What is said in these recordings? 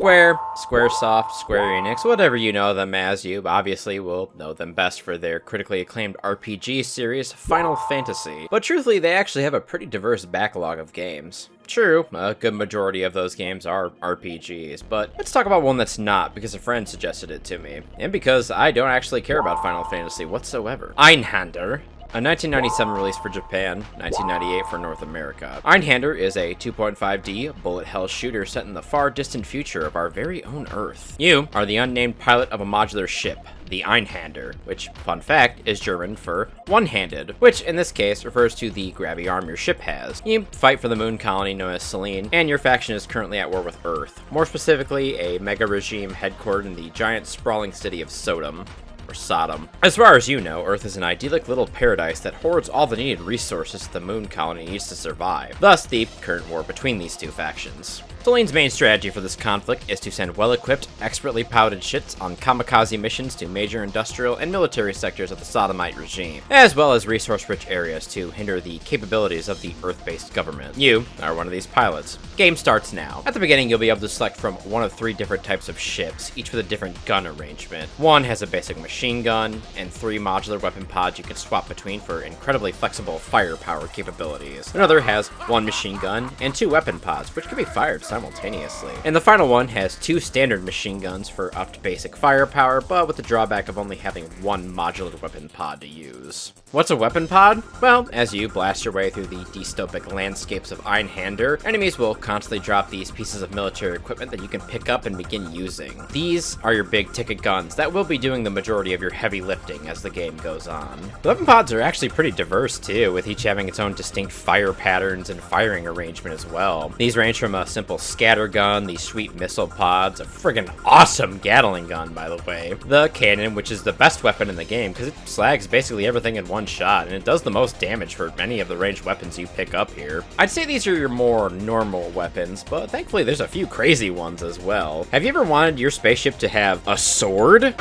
Squaresoft, Square Enix, whatever you know them as, you obviously will know them best for their critically acclaimed RPG series, Final Fantasy. But truthfully, they actually have a pretty diverse backlog of games. True, a good majority of those games are RPGs, but let's talk about one that's not, because a friend suggested it to me, and because I don't actually care about Final Fantasy whatsoever. Einhander. A 1997 release for Japan, 1998 for North America. Einhander is a 2.5D bullet hell shooter set in the far distant future of our very own Earth. You are the unnamed pilot of a modular ship, the Einhander, which, fun fact, is German for one-handed, which in this case refers to the grabby arm your ship has. You fight for the moon colony known as Selene, and your faction is currently at war with Earth. More specifically, a mega regime headquartered in the giant sprawling city of Sodom. Or Sodom. As far as you know, Earth is an idyllic little paradise that hoards all the needed resources the moon colony needs to survive, thus the current war between these two factions. Selene's main strategy for this conflict is to send well-equipped, expertly piloted ships on kamikaze missions to major industrial and military sectors of the Sodomite regime, as well as resource-rich areas to hinder the capabilities of the Earth-based government. You are one of these pilots. Game starts now. At the beginning, you'll be able to select from one of 3 different types of ships, each with a different gun arrangement. One has a basic machine gun, and 3 modular weapon pods you can swap between for incredibly flexible firepower capabilities. Another has 1 machine gun and 2 weapon pods, which can be fired simultaneously. And the final one has 2 standard machine guns for upped basic firepower, but with the drawback of only having 1 modular weapon pod to use. What's a weapon pod? Well, as you blast your way through the dystopic landscapes of Einhander, enemies will constantly drop these pieces of military equipment that you can pick up and begin using. These are your big ticket guns that will be doing the majority of your heavy lifting as the game goes on. The weapon pods are actually pretty diverse too, with each having its own distinct fire patterns and firing arrangement as well. These range from a simple scatter gun, the sweet missile pods, a friggin' awesome Gatling gun by the way, the cannon, which is the best weapon in the game because it slags basically everything in one shot, and it does the most damage for any of the ranged weapons you pick up here. I'd say these are your more normal weapons, but thankfully there's a few crazy ones as well. Have you ever wanted your spaceship to have a sword?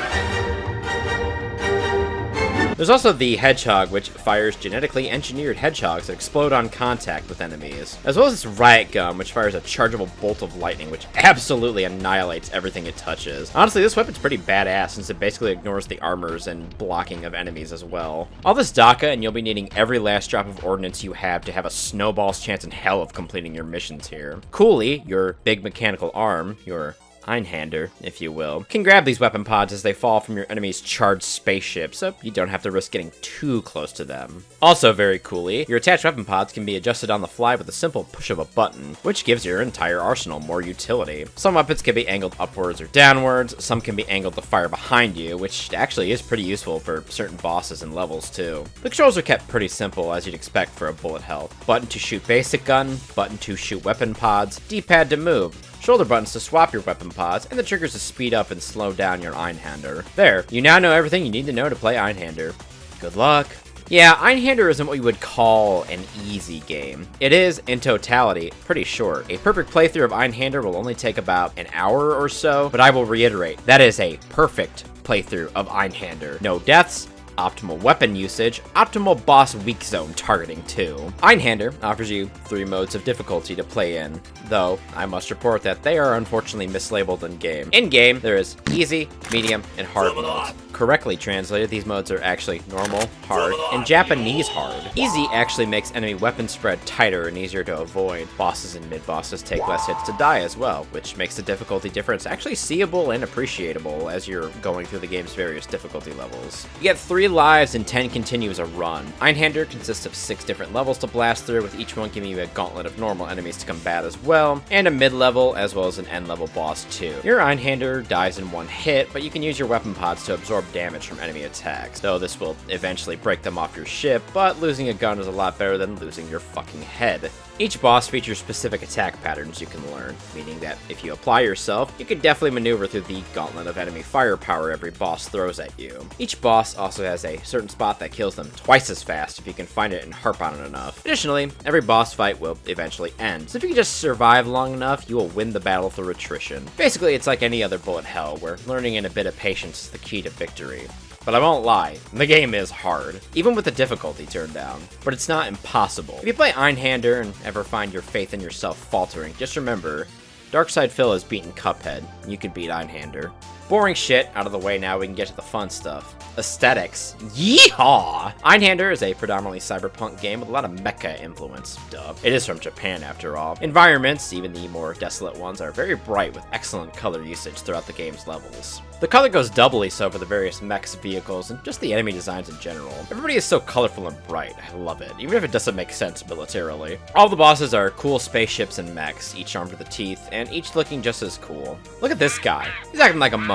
There's also the Hedgehog, which fires genetically engineered hedgehogs that explode on contact with enemies, as well as this Riot Gun, which fires a chargeable bolt of lightning, which absolutely annihilates everything it touches. Honestly, this weapon's pretty badass, since it basically ignores the armors and blocking of enemies as well. All this DACA, and you'll be needing every last drop of ordnance you have to have a snowball's chance in hell of completing your missions here. Coolly, your big mechanical arm, your Einhander, if you will, can grab these weapon pods as they fall from your enemy's charged spaceship, so you don't have to risk getting too close to them. Also very coolly, your attached weapon pods can be adjusted on the fly with a simple push of a button, which gives your entire arsenal more utility. Some weapons can be angled upwards or downwards, some can be angled to fire behind you, which actually is pretty useful for certain bosses and levels too. The controls are kept pretty simple as you'd expect for a bullet hell. Button to shoot basic gun, button to shoot weapon pods, D-pad to move, shoulder buttons to swap your weapon pods, and the triggers to speed up and slow down your Einhander. There, you now know everything you need to know to play Einhander. Good luck. Yeah, Einhander isn't what you would call an easy game. It is, in totality, pretty short. A perfect playthrough of Einhander will only take about an hour or so, but I will reiterate, that is a perfect playthrough of Einhander. No deaths, optimal weapon usage, optimal boss weak zone targeting too. Einhander offers you 3 modes of difficulty to play in, though I must report that they are unfortunately mislabeled in-game. In-game, there is easy, medium, and hard modes. Correctly translated, these modes are actually normal, hard, and Japanese hard. Easy actually makes enemy weapon spread tighter and easier to avoid. Bosses and mid-bosses take less hits to die as well, which makes the difficulty difference actually seeable and appreciable as you're going through the game's various difficulty levels. You get 3 lives and 10 continues a run. Einhander consists of 6 different levels to blast through, with each one giving you a gauntlet of normal enemies to combat as well, and a mid-level as well as an end-level boss too. Your Einhander dies in 1 hit, but you can use your weapon pods to absorb damage from enemy attacks, though this will eventually break them off your ship, but losing a gun is a lot better than losing your fucking head. Each boss features specific attack patterns you can learn, meaning that if you apply yourself, you can definitely maneuver through the gauntlet of enemy firepower every boss throws at you. Each boss also has a certain spot that kills them twice as fast if you can find it and harp on it enough. Additionally, every boss fight will eventually end, so if you can just survive long enough, you will win the battle through attrition. Basically, it's like any other bullet hell, where learning and a bit of patience is the key to victory. But I won't lie, the game is hard, even with the difficulty turned down. But it's not impossible. If you play Einhander and ever find your faith in yourself faltering, just remember, Darkside Phil has beaten Cuphead. You can beat Einhander. Boring shit out of the way now, we can get to the fun stuff. Aesthetics. Yeehaw! Einhander is a predominantly cyberpunk game with a lot of mecha influence. Duh. It is from Japan, after all. Environments, even the more desolate ones, are very bright with excellent color usage throughout the game's levels. The color goes doubly so for the various mechs, vehicles, and just the enemy designs in general. Everybody is so colorful and bright. I love it, even if it doesn't make sense militarily. All the bosses are cool spaceships and mechs, each armed with a teeth, and each looking just as cool. Look at this guy. He's acting like a monkey.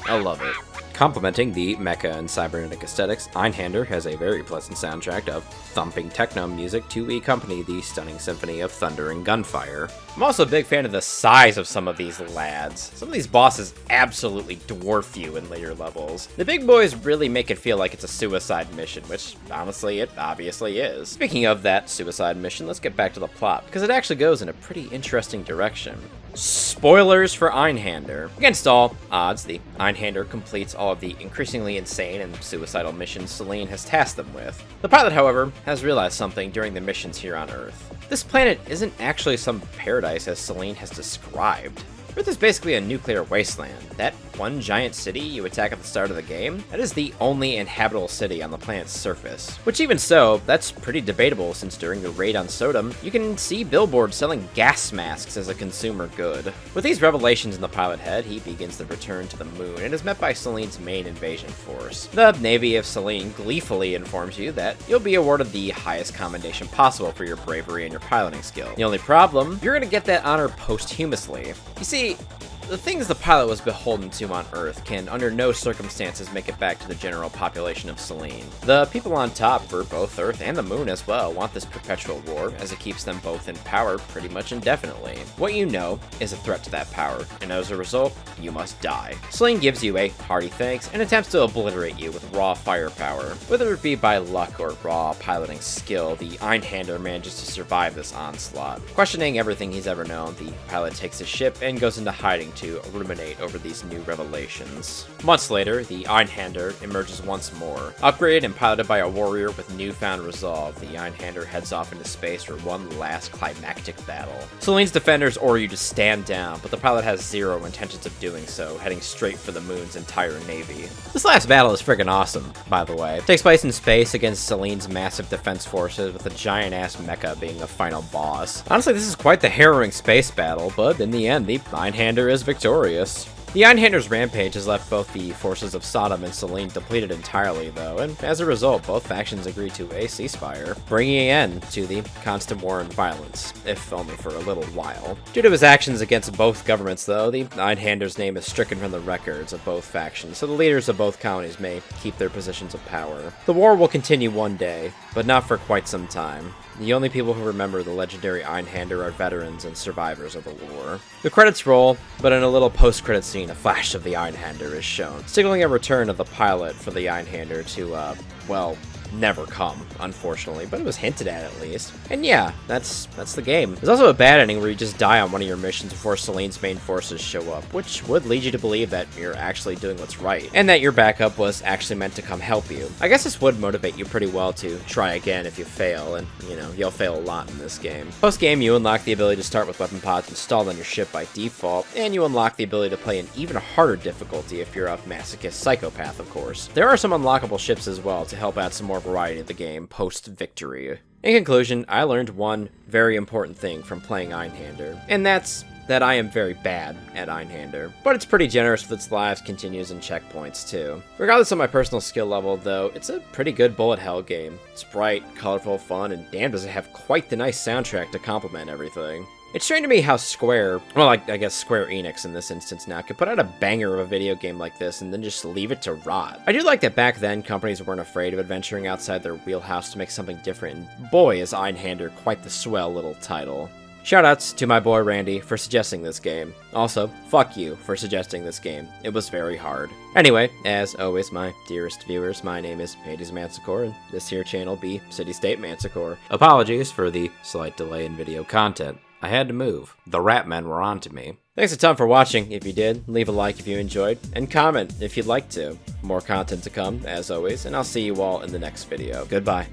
I love it. Complementing the mecha and cybernetic aesthetics, Einhander has a very pleasant soundtrack of thumping techno music to accompany the stunning symphony of thunder and gunfire. I'm also a big fan of the size of some of these lads. Some of these bosses absolutely dwarf you in later levels. The big boys really make it feel like it's a suicide mission, which honestly it obviously is. Speaking of that suicide mission, let's get back to the plot, because it actually goes in a pretty interesting direction. Spoilers for Einhander. Against all odds, the Einhander completes all of the increasingly insane and suicidal missions Celine has tasked them with. The pilot, however, has realized something during the missions here on Earth. This planet isn't actually some paradise as Celine has described. Earth is basically a nuclear wasteland. That one giant city you attack at the start of the game, that is the only inhabitable city on the planet's surface. Which even so, that's pretty debatable since during the raid on Sodom, you can see billboards selling gas masks as a consumer good. With these revelations in the pilot head, he begins the return to the moon and is met by Celine's main invasion force. The Navy of Celine gleefully informs you that you'll be awarded the highest commendation possible for your bravery and your piloting skill. The only problem, you're gonna get that honor posthumously. You see, the things the pilot was beholden to on Earth can under no circumstances make it back to the general population of Celine. The people on top, for both Earth and the moon as well, want this perpetual war, as it keeps them both in power pretty much indefinitely. What you know is a threat to that power, and as a result, you must die. Celine gives you a hearty thanks and attempts to obliterate you with raw firepower. Whether it be by luck or raw piloting skill, the Einhander manages to survive this onslaught. Questioning everything he's ever known, the pilot takes his ship and goes into hiding to ruminate over these new revelations. Months later, the Einhander emerges once more. Upgraded and piloted by a warrior with newfound resolve, the Einhander heads off into space for one last climactic battle. Celine's defenders order you to stand down, but the pilot has zero intentions of doing so, heading straight for the moon's entire navy. This last battle is friggin' awesome, by the way. It takes place in space against Celine's massive defense forces, with a giant-ass mecha being the final boss. Honestly, this is quite the harrowing space battle, but in the end, the Einhander is victorious. The Einhander's rampage has left both the forces of Sodom and Celine depleted entirely, though, and as a result, both factions agree to a ceasefire, bringing an end to the constant war and violence, if only for a little while. Due to his actions against both governments, though, the Einhander's name is stricken from the records of both factions, so the leaders of both colonies may keep their positions of power. The war will continue one day, but not for quite some time. The only people who remember the legendary Einhander are veterans and survivors of the war. The credits roll, but in a little post-credit scene, a flash of the Einhander is shown, signaling a return of the pilot for the Einhander to, well, never come, unfortunately, but it was hinted at least. And yeah, that's the game. There's also a bad ending where you just die on one of your missions before Celine's main forces show up, which would lead you to believe that you're actually doing what's right, and that your backup was actually meant to come help you. I guess this would motivate you pretty well to try again if you fail, and, you know, you'll fail a lot in this game. Post-game, you unlock the ability to start with weapon pods installed on your ship by default, and you unlock the ability to play an even harder difficulty if you're a masochist psychopath, of course. There are some unlockable ships as well to help add some more variety of the game post-victory. In conclusion, I learned one very important thing from playing Einhander, and that's that I am very bad at Einhander, but it's pretty generous with its lives, continues, and checkpoints too. Regardless of my personal skill level, though, it's a pretty good bullet hell game. It's bright, colorful, fun, and damn does it have quite the nice soundtrack to complement everything. It's strange to me how Square, well, I guess Square Enix in this instance now, could put out a banger of a video game like this and then just leave it to rot. I do like that back then companies weren't afraid of adventuring outside their wheelhouse to make something different, and boy is Einhander quite the swell little title. Shoutouts to my boy Randy for suggesting this game. Also, fuck you for suggesting this game. It was very hard. Anyway, as always, my dearest viewers, my name is HadesManticore, and this here channel be City State Manticore. Apologies for the slight delay in video content. I had to move. The rat men were on to me. Thanks a ton for watching if you did. Leave a like if you enjoyed, and comment if you'd like to. More content to come, as always, and I'll see you all in the next video. Goodbye.